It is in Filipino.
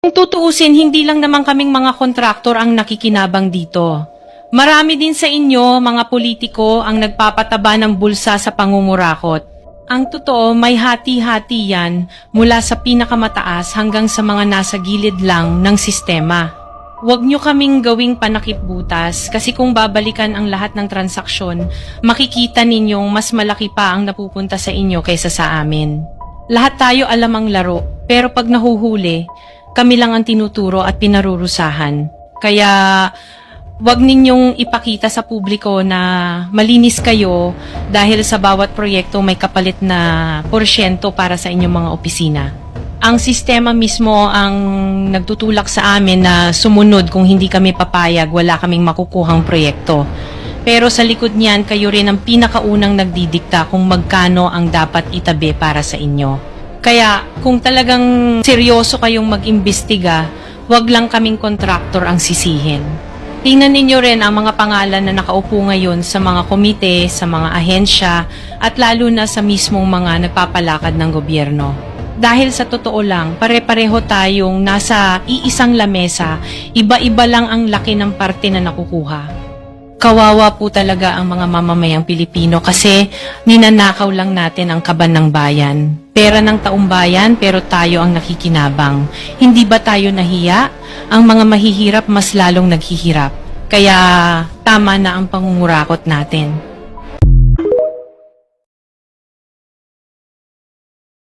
Kung tutuusin, hindi lang naman kaming mga kontraktor ang nakikinabang dito. Marami din sa inyo, mga politiko, ang nagpapataba ng bulsa sa pangungurakot. Ang totoo, may hati-hati yan mula sa pinakamataas hanggang sa mga nasa gilid lang ng sistema. Huwag nyo kaming gawing panakipbutas kasi kung babalikan ang lahat ng transaksyon, makikita ninyong mas malaki pa ang napupunta sa inyo kaysa sa amin. Lahat tayo alam ang laro, pero pag nahuhuli, kami lang ang tinuturo at pinarurusahan. Kaya wag ninyong ipakita sa publiko na malinis kayo dahil sa bawat proyekto may kapalit na porsyento para sa inyong mga opisina. Ang sistema mismo ang nagtutulak sa amin na sumunod kung hindi kami papayag, wala kaming makukuhang proyekto. Pero sa likod niyan, kayo rin ang pinakaunang nagdidikta kung magkano ang dapat itabi para sa inyo. Kaya kung talagang seryoso kayong mag-imbestiga, wag lang kaming kontraktor ang sisihin. Tingnan ninyo rin ang mga pangalan na nakaupo ngayon sa mga komite, sa mga ahensya, at lalo na sa mismong mga nagpapalakad ng gobyerno. Dahil sa totoo lang, pare-pareho tayong nasa iisang lamesa, iba-iba lang ang laki ng parte na nakukuha. Kawawa po talaga ang mga mamamayang Pilipino kasi ninanakaw lang natin ang kaban ng bayan. Pera ng taumbayan pero tayo ang nakikinabang. Hindi ba tayo nahiya? Ang mga mahihirap mas lalong naghihirap. Kaya tama na ang pangungurakot natin.